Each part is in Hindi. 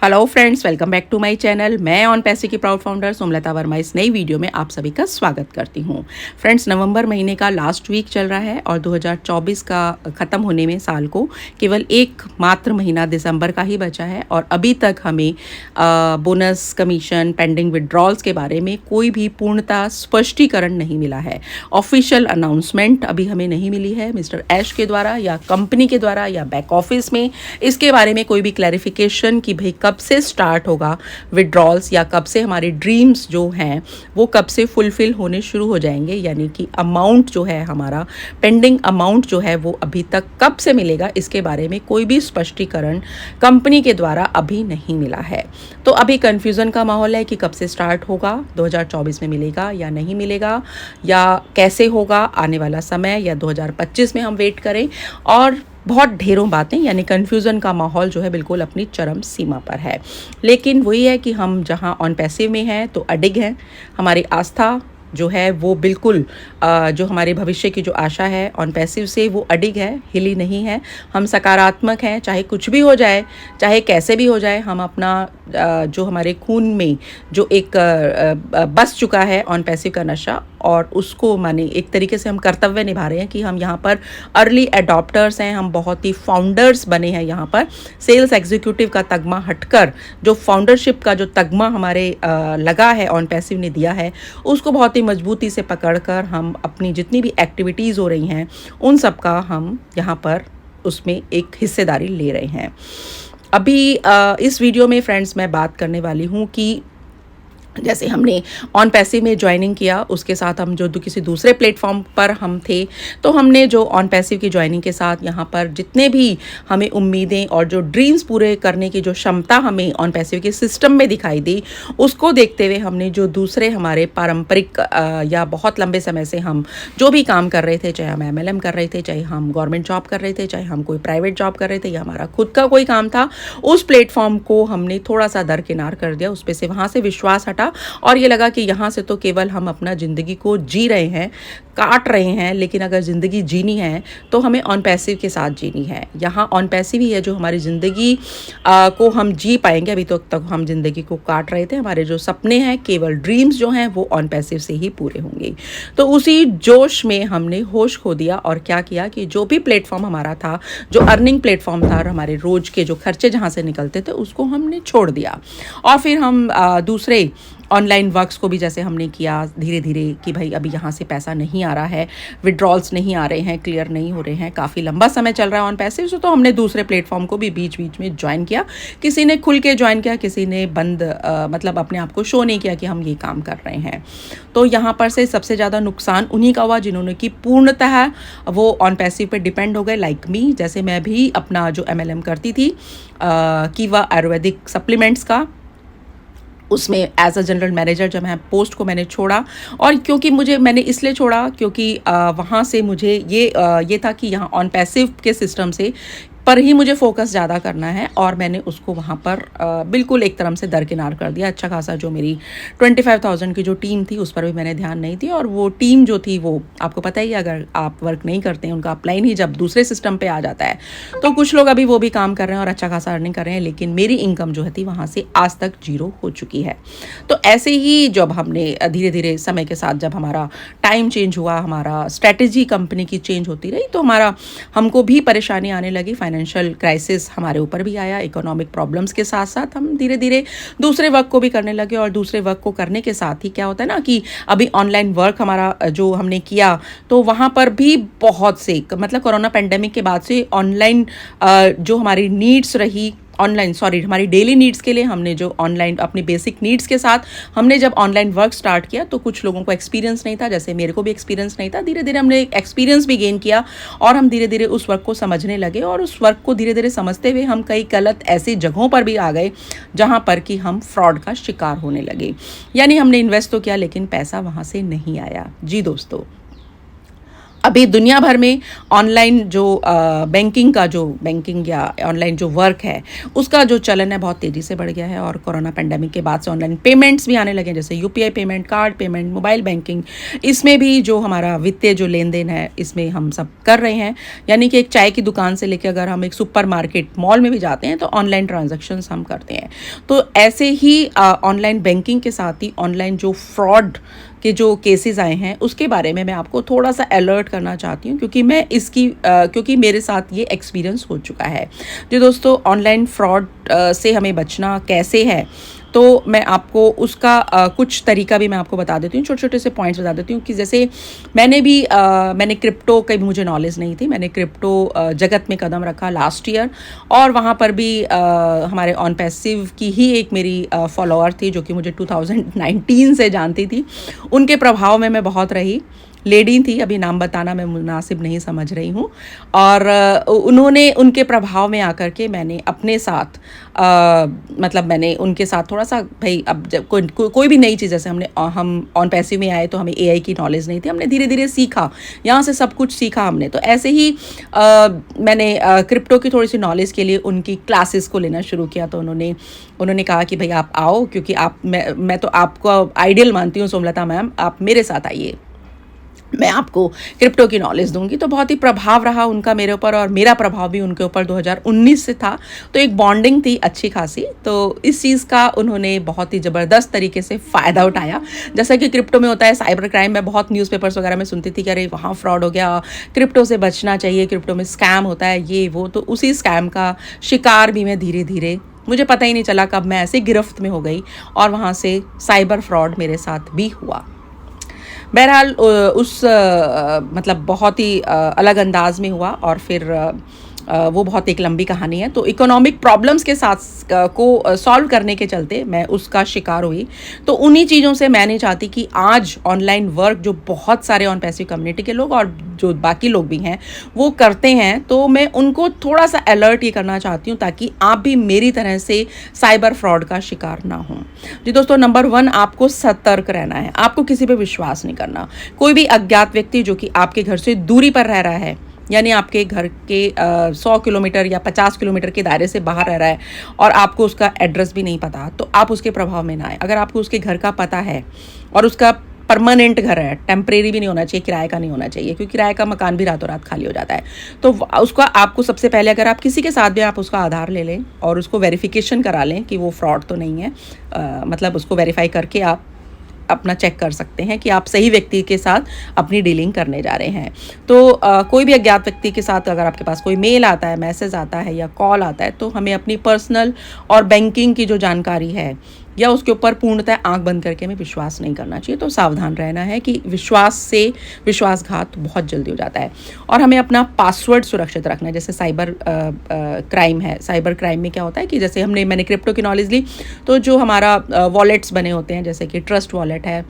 Hello friends, welcome back to my channel. मैं ऑन पैसे की प्राउड फाउंडर सोमलता वर्मा इस नई वीडियो में आप सभी का स्वागत करती हूं। फ्रेंड्स, नवंबर महीने का लास्ट वीक चल रहा है और 2024 का ख़त्म होने में साल को केवल एक मात्र महीना दिसंबर का ही बचा है और अभी तक हमें बोनस, कमीशन, पेंडिंग विड्रॉल्स के बारे में कोई भी पूर्णतः स्पष्टीकरण नहीं मिला है। ऑफिशियल अनाउंसमेंट अभी हमें नहीं मिली है मिस्टर ऐश के द्वारा या कंपनी के द्वारा या बैक ऑफिस में इसके बारे में कोई भी क्लैरिफिकेशन कि भाई कब से स्टार्ट होगा विड्रॉल्स या कब से हमारे ड्रीम्स जो हैं वो कब से फुलफिल होने शुरू हो जाएंगे, यानी कि अमाउंट जो है हमारा पेंडिंग अमाउंट जो है वो अभी तक कब से मिलेगा, इसके बारे में कोई भी स्पष्टीकरण कंपनी के द्वारा अभी नहीं मिला है। तो अभी कन्फ्यूज़न का माहौल है कि कब से स्टार्ट होगा, 2024 में मिलेगा या नहीं मिलेगा, या कैसे होगा आने वाला समय, या 2025 में हम वेट करें। और बहुत ढेरों बातें, यानी कन्फ्यूज़न का माहौल जो है बिल्कुल अपनी चरम सीमा पर है। लेकिन वही है कि हम जहां ऑन पैसिव में हैं तो अडिग हैं, हमारी आस्था जो है वो बिल्कुल जो हमारे भविष्य की जो आशा है ऑन पैसिव से वो अडिग है, हिली नहीं है। हम सकारात्मक हैं, चाहे कुछ भी हो जाए, चाहे कैसे भी हो जाए। हम अपना जो हमारे खून में जो एक बस चुका है ऑन पैसिव का नशा, और उसको माने एक तरीके से हम कर्तव्य निभा रहे हैं कि हम यहाँ पर अर्ली एडॉप्टर्स हैं, हम बहुत ही फाउंडर्स बने हैं। यहाँ पर सेल्स एग्जीक्यूटिव का तगमा हटकर जो फाउंडरशिप का जो तगमा हमारे लगा है ऑन पैसिव ने दिया है, उसको बहुत ही मजबूती से पकड़कर हम अपनी जितनी भी एक्टिविटीज़ हो रही हैं उन सब का हम यहाँ पर उसमें एक हिस्सेदारी ले रहे हैं। अभी इस वीडियो में फ्रेंड्स मैं बात करने वाली हूँ कि जैसे हमने ऑन पैसिव में ज्वाइनिंग किया, उसके साथ हम जो किसी दूसरे प्लेटफॉर्म पर हम थे, तो हमने जो ऑन पैसिव की ज्वाइनिंग के साथ यहाँ पर जितने भी हमें उम्मीदें और जो ड्रीम्स पूरे करने की जो क्षमता हमें ऑन पैसिव के सिस्टम में दिखाई दी, उसको देखते हुए हमने जो दूसरे हमारे पारंपरिक या बहुत लंबे समय से हम जो भी काम कर रहे थे, चाहे हम MLM कर रहे थे, चाहे हम गवर्नमेंट जॉब कर रहे थे, चाहे हम कोई प्राइवेट जॉब कर रहे थे या हमारा खुद का कोई काम था, उस प्लेटफॉर्म को हमने थोड़ा सा दरकिनार कर दिया। उस पर से वहाँ से विश्वास हटा और ये लगा कि यहाँ से तो केवल हम अपना ज़िंदगी को जी रहे हैं, काट रहे हैं, लेकिन अगर ज़िंदगी जीनी है तो हमें ऑन पैसिव के साथ जीनी है। यहाँ ऑन पैसिव ही है जो हमारी ज़िंदगी को हम जी पाएंगे। अभी तो तक हम ज़िंदगी को काट रहे थे, हमारे जो सपने हैं, केवल ड्रीम्स जो हैं वो ऑन पैसिव से ही पूरे होंगे। तो उसी जोश में हमने होश खो दिया और क्या किया कि जो भी प्लेटफॉर्म हमारा था, जो अर्निंग प्लेटफॉर्म था, हमारे रोज़ के जो खर्चे जहाँ से निकलते थे, उसको हमने छोड़ दिया। और फिर हम दूसरे ऑनलाइन वर्क्स को भी जैसे हमने किया धीरे धीरे कि भाई अभी यहाँ से पैसा नहीं आ रहा है, विड्रॉल्स नहीं आ रहे हैं, क्लियर नहीं हो रहे हैं, काफ़ी लंबा समय चल रहा है ऑन पैसिव से, तो हमने दूसरे प्लेटफॉर्म को भी बीच बीच में ज्वाइन किया। किसी ने खुल के ज्वाइन किया, किसी ने बंद मतलब अपने आप को शो नहीं किया कि हम ये काम कर रहे हैं। तो यहाँ पर से सबसे ज़्यादा नुकसान उन्हीं का हुआ जिन्होंने कि पूर्णतः वो ऑन पैसिव पे डिपेंड हो गए, लाइक मी। जैसे मैं भी अपना जो MLM करती थी कीवा आयुर्वेदिक सप्लीमेंट्स का, उसमें एज अ जनरल मैनेजर जब मैं पोस्ट को मैंने छोड़ा, और क्योंकि मैंने इसलिए छोड़ा क्योंकि वहाँ से मुझे ये था कि यहाँ ऑन पैसिव के सिस्टम से पर ही मुझे फोकस ज़्यादा करना है, और मैंने उसको वहाँ पर बिल्कुल एक तरह से दरकिनार कर दिया। अच्छा खासा जो मेरी 25,000 की जो टीम थी उस पर भी मैंने ध्यान नहीं दी, और वो टीम जो थी वो आपको पता ही है, अगर आप वर्क नहीं करते हैं उनका अपलाइन ही जब दूसरे सिस्टम पे आ जाता है, तो कुछ लोग अभी वो भी काम कर रहे हैं और अच्छा खासा अर्निंग कर रहे हैं, लेकिन मेरी इनकम जो है थी वहाँ से आज तक 0 हो चुकी है। तो ऐसे ही जब हमने धीरे धीरे समय के साथ जब हमारा टाइम चेंज हुआ, हमारा स्ट्रैटेजी कंपनी की चेंज होती रही, तो हमको भी परेशानी आने लगी। फाइनेंशियल क्राइसिस हमारे ऊपर भी आया, इकोनॉमिक प्रॉब्लम्स के साथ साथ हम धीरे धीरे दूसरे वर्क को भी करने लगे, और दूसरे वर्क को करने के साथ ही क्या होता है ना कि अभी ऑनलाइन वर्क हमारा जो हमने किया, तो वहाँ पर भी बहुत से मतलब कोरोना पेंडेमिक के बाद से ऑनलाइन जो हमारी नीड्स रही, हमारी डेली नीड्स के लिए हमने जो ऑनलाइन अपनी बेसिक नीड्स के साथ हमने जब ऑनलाइन वर्क स्टार्ट किया, तो कुछ लोगों को एक्सपीरियंस नहीं था, जैसे मेरे को भी एक्सपीरियंस नहीं था। धीरे धीरे हमने एक्सपीरियंस भी गेन किया और हम धीरे धीरे उस वर्क को समझने लगे, और उस वर्क को धीरे धीरे समझते हुए हम कई गलत ऐसी जगहों पर भी आ गए जहाँ पर कि हम फ्रॉड का शिकार होने लगे। यानी हमने इन्वेस्ट तो किया लेकिन पैसा वहाँ से नहीं आया। जी दोस्तों, अभी दुनिया भर में ऑनलाइन जो बैंकिंग या ऑनलाइन जो वर्क है उसका जो चलन है बहुत तेज़ी से बढ़ गया है। और कोरोना पेंडेमिक के बाद से ऑनलाइन पेमेंट्स भी आने लगे हैं, जैसे UPI payment, card payment, mobile banking. इसमें भी जो हमारा वित्तीय जो लेन देन है इसमें हम सब कर रहे हैं। यानी कि एक चाय की दुकान से लेकर अगर हम एक सुपर मार्केट मॉल में भी जाते हैं तो ऑनलाइन ट्रांजेक्शन्स हम करते हैं। तो ऐसे ही ऑनलाइन बैंकिंग के साथ ही ऑनलाइन जो फ्रॉड के जो केसेस आए हैं उसके बारे में मैं आपको थोड़ा सा अलर्ट करना चाहती हूँ, क्योंकि मेरे साथ ये एक्सपीरियंस हो चुका है। जो दोस्तों, ऑनलाइन फ्रॉड से हमें बचना कैसे है, तो मैं आपको उसका कुछ तरीका भी मैं आपको बता देती हूँ, छोटे छोटे से पॉइंट्स बता देती हूँ। कि जैसे मैंने क्रिप्टो का भी मुझे नॉलेज नहीं थी, मैंने क्रिप्टो जगत में कदम रखा लास्ट ईयर, और वहाँ पर भी हमारे ऑन पैसिव की ही एक मेरी फॉलोअर थी जो कि मुझे 2019 से जानती थी। उनके प्रभाव में मैं बहुत रही, लेडी थी, अभी नाम बताना मैं मुनासिब नहीं समझ रही हूँ। और उनके प्रभाव में आकर के मैंने अपने साथ मैंने उनके साथ थोड़ा सा, भाई अब जब कोई भी नई चीज़, जैसे हम ऑन पैसिव में आए तो हमें एआई की नॉलेज नहीं थी, हमने धीरे धीरे सीखा, यहाँ से सब कुछ सीखा हमने। तो ऐसे ही मैंने क्रिप्टो की थोड़ी सी नॉलेज के लिए उनकी क्लासेस को लेना शुरू किया। तो उन्होंने कहा कि भाई आप आओ, क्योंकि मैं तो आपको आइडियल मानती हूँ सोमलता मैम, आप मेरे साथ आइए, मैं आपको क्रिप्टो की नॉलेज दूंगी। तो बहुत ही प्रभाव रहा उनका मेरे ऊपर, और मेरा प्रभाव भी उनके ऊपर 2019 से था। तो एक बॉन्डिंग थी अच्छी खासी। तो इस चीज़ का उन्होंने बहुत ही ज़बरदस्त तरीके से फ़ायदा उठाया। जैसा कि क्रिप्टो में होता है साइबर क्राइम, मैं बहुत न्यूज़पेपर्स वगैरह में सुनती थी कि अरे वहाँ फ्रॉड हो गया, क्रिप्टो से बचना चाहिए, क्रिप्टो में स्कैम होता है, ये वो। तो उसी स्कैम का शिकार भी मैं धीरे धीरे, मुझे पता ही नहीं चला कब मैं ऐसे गिरफ्त में हो गई, और वहाँ से साइबर फ्रॉड मेरे साथ भी हुआ। बहरहाल बहुत ही अलग अंदाज में हुआ, और फिर वो बहुत एक लंबी कहानी है। तो इकोनॉमिक प्रॉब्लम्स के साथ को सॉल्व करने के चलते मैं उसका शिकार हुई। तो उन्हीं चीज़ों से मैं नहीं चाहती कि आज ऑनलाइन वर्क जो बहुत सारे ऑन पैसिव कम्युनिटी के लोग और जो बाकी लोग भी हैं वो करते हैं, तो मैं उनको थोड़ा सा अलर्ट ये करना चाहती हूँ ताकि आप भी मेरी तरह से साइबर फ्रॉड का शिकार ना हों। जी दोस्तों, नंबर 1, आपको सतर्क रहना है, आपको किसी पे विश्वास नहीं करना। कोई भी अज्ञात व्यक्ति जो कि आपके घर से दूरी पर रह रहा है, यानी आपके घर के 100 किलोमीटर या 50 किलोमीटर के दायरे से बाहर रह रहा है और आपको उसका एड्रेस भी नहीं पता, तो आप उसके प्रभाव में ना आए। अगर आपको उसके घर का पता है और उसका परमानेंट घर है, टेम्परेरी भी नहीं होना चाहिए, किराए का नहीं होना चाहिए, क्योंकि किराए का मकान भी रातों रात खाली हो जाता है। तो उसका आपको सबसे पहले, अगर आप किसी के साथ भी, आप उसका आधार ले लें और उसको वेरिफिकेशन करा लें कि वो फ्रॉड तो नहीं है। उसको वेरीफाई करके आप अपना चेक कर सकते हैं कि आप सही व्यक्ति के साथ अपनी डीलिंग करने जा रहे हैं। तो कोई भी अज्ञात व्यक्ति के साथ अगर आपके पास कोई मेल आता है, मैसेज आता है या कॉल आता है, तो हमें अपनी पर्सनल और बैंकिंग की जो जानकारी है या उसके ऊपर पूर्णतः आंख बंद करके हमें विश्वास नहीं करना चाहिए। तो सावधान रहना है कि विश्वास से विश्वासघात बहुत जल्दी हो जाता है। और हमें अपना पासवर्ड सुरक्षित रखना है। जैसे साइबर क्राइम है, साइबर क्राइम में क्या होता है कि जैसे मैंने क्रिप्टो की नॉलेज ली, तो जो हमारा वॉलेट्स बने होते हैं, जैसे कि ट्रस्ट वॉलेट है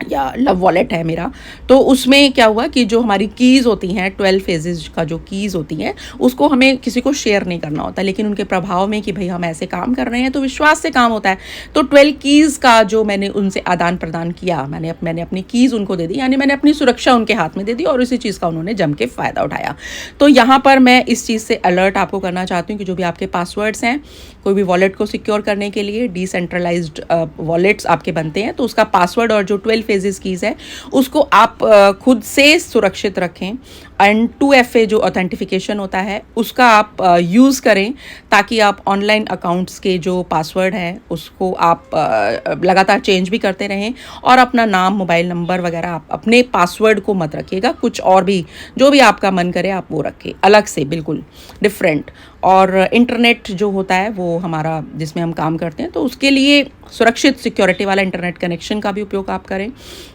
या लव वॉलेट है मेरा, तो उसमें क्या हुआ कि जो हमारी कीज़ होती हैं, 12 फेजेज का जो कीज़ होती हैं, उसको हमें किसी को शेयर नहीं करना होता। लेकिन उनके प्रभाव में कि भाई हम ऐसे काम कर रहे हैं तो विश्वास से काम होता है। तो 12 कीज़ का जो मैंने उनसे आदान प्रदान किया, मैंने अपनी कीज़ उनको दे दी, यानी मैंने अपनी सुरक्षा उनके हाथ में दे दी, और इसी चीज़ का उन्होंने जम के फ़ायदा उठाया। तो यहाँ पर मैं इस चीज़ से अलर्ट आपको करना चाहती हूँ कि जो भी आपके पासवर्ड्स हैं, कोई भी वॉलेट को सिक्योर करने के लिए डिसेंट्रलाइज्ड वॉलेट्स आपके बनते हैं, तो उसका पासवर्ड और जो 12 फेजेस कीज़ है उसको आप खुद से सुरक्षित रखें। एंड 2FA जो ऑथेंटिफिकेशन होता है उसका आप यूज़ करें, ताकि आप ऑनलाइन अकाउंट्स के जो पासवर्ड हैं उसको आप लगातार चेंज भी करते रहें, और अपना नाम, मोबाइल नंबर वगैरह आप अपने पासवर्ड को मत रखिएगा, कुछ और भी जो भी आपका मन करे आप वो रखें अलग से, बिल्कुल डिफरेंट। और इंटरनेट जो होता है वो हमारा, जिसमें हम काम करते हैं, तो उसके लिए सुरक्षित सिक्योरिटी वाला इंटरनेट कनेक्शन का भी उपयोग आप करें।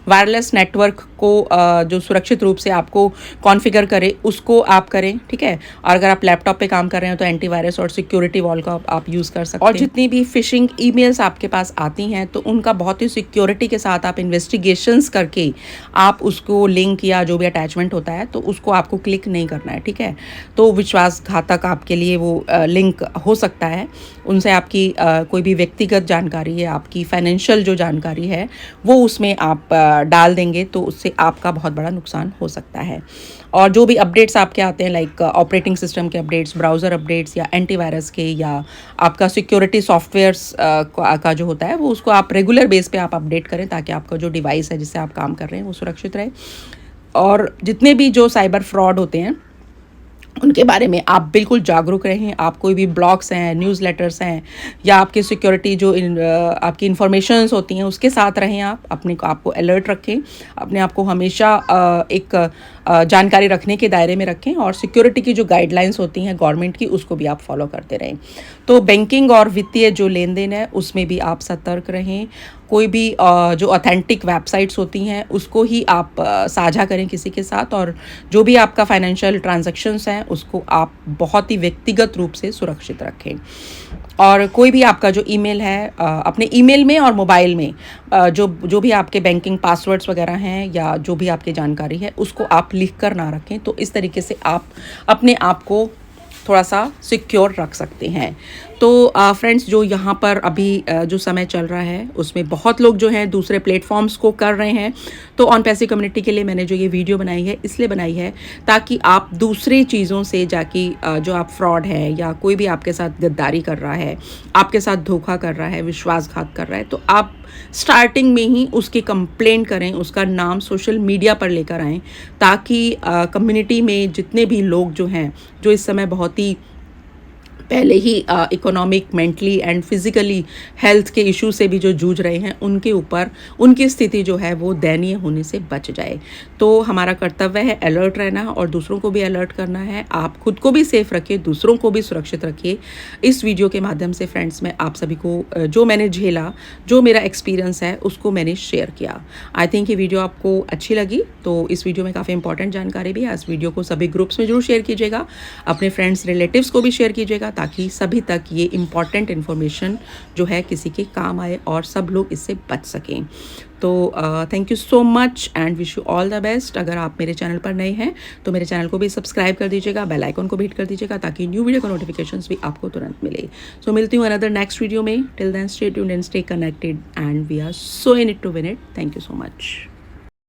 वायरलेस नेटवर्क को जो सुरक्षित रूप से आपको कॉन्फ़िगर करे उसको आप करें, ठीक है। और अगर आप लैपटॉप पे काम कर रहे हैं तो एंटीवायरस और सिक्योरिटी वॉल का आप यूज़ कर सकते हैं। और जितनी भी फिशिंग ईमेल्स आपके पास आती हैं तो उनका बहुत ही सिक्योरिटी के साथ आप इन्वेस्टिगेशंस करके आप उसको लिंक या जो भी अटैचमेंट होता है तो उसको आपको क्लिक नहीं करना है, ठीक है। तो विश्वासघातक आपके लिए से वो लिंक हो सकता है, उनसे आपकी कोई भी व्यक्तिगत जानकारी है, आपकी फाइनेंशियल जो जानकारी है वो उसमें आप डाल देंगे तो उससे आपका बहुत बड़ा नुकसान हो सकता है। और जो भी अपडेट्स आपके आते हैं लाइक ऑपरेटिंग सिस्टम के अपडेट्स, ब्राउज़र अपडेट्स या एंटीवायरस के या आपका सिक्योरिटी सॉफ्टवेयर्स का जो होता है वो उसको आप रेगुलर बेस पे आप अपडेट करें ताकि आपका जो डिवाइस है जिससे आप काम कर रहे हैं वो सुरक्षित रहे। और जितने भी जो साइबर फ्रॉड होते हैं उनके बारे में आप बिल्कुल जागरूक रहें। आप कोई भी ब्लॉग्स हैं, न्यूज़लेटर्स हैं या आपकी सिक्योरिटी जो आपकी इन्फॉर्मेशंस होती हैं उसके साथ रहें। आप अपने को आपको अलर्ट रखें, अपने आप को हमेशा एक जानकारी रखने के दायरे में रखें और सिक्योरिटी की जो गाइडलाइंस होती हैं गवर्नमेंट की उसको भी आप फॉलो करते रहें। तो बैंकिंग और वित्तीय जो लेन देन है उसमें भी आप सतर्क रहें। कोई भी जो ऑथेंटिक वेबसाइट्स होती हैं उसको ही आप साझा करें किसी के साथ, और जो भी आपका फाइनेंशियल ट्रांजैक्शंस हैं उसको आप बहुत ही व्यक्तिगत रूप से सुरक्षित रखें। और कोई भी आपका जो ईमेल है अपने ईमेल में और मोबाइल में जो भी आपके बैंकिंग पासवर्ड्स वगैरह हैं या जो भी आपकी जानकारी है उसको आप लिख कर ना रखें। तो इस तरीके से आप अपने आप को थोड़ा सा सिक्योर रख सकते हैं। तो फ्रेंड्स, जो यहाँ पर अभी जो समय चल रहा है उसमें बहुत लोग जो हैं दूसरे प्लेटफॉर्म्स को कर रहे हैं। तो ऑन पैसे कम्युनिटी के लिए मैंने जो ये वीडियो बनाई है इसलिए बनाई है ताकि आप दूसरी चीज़ों से जाके जो आप फ्रॉड है या कोई भी आपके साथ गद्दारी कर रहा है, आपके साथ धोखा कर रहा है, विश्वासघात कर रहा है, तो आप स्टार्टिंग में ही उसकी कंप्लेंट करें, उसका नाम सोशल मीडिया पर लेकर आएँ ताकि कम्युनिटी में जितने भी लोग जो हैं जो इस समय बहुत ही पहले ही economic, mentally and physically health के इशू से भी जो जूझ रहे हैं उनके ऊपर उनकी स्थिति जो है वो दयनीय होने से बच जाए। तो हमारा कर्तव्य है अलर्ट रहना और दूसरों को भी अलर्ट करना है। आप खुद को भी सेफ रखिए, दूसरों को भी सुरक्षित रखिए। इस वीडियो के माध्यम से फ्रेंड्स मैं आप सभी को जो मैंने झेला, जो मेरा एक्सपीरियंस है उसको मैंने शेयर किया। आई थिंक ये वीडियो आपको अच्छी लगी। तो इस वीडियो में काफ़ी इंपॉर्टेंट जानकारी भी है। इस वीडियो को सभी ग्रुप्स में जरूर शेयर कीजिएगा, अपने फ्रेंड्स रिलेटिव्स को भी शेयर कीजिएगा ताकि सभी तक ये इम्पॉर्टेंट इन्फॉर्मेशन जो है किसी के काम आए और सब लोग इससे बच सकें। तो thank you so much and wish you all the best. अगर आप मेरे चैनल पर नए हैं तो मेरे चैनल को भी सब्सक्राइब कर दीजिएगा, बेल आइकन को भी हिट कर दीजिएगा ताकि न्यू वीडियो का नोटिफिकेशंस भी आपको तुरंत मिले। सो मिलती हूँ अनदर नेक्स्ट वीडियो में। Till then stay tuned and stay connected and we are so in it to win it. Thank you so much.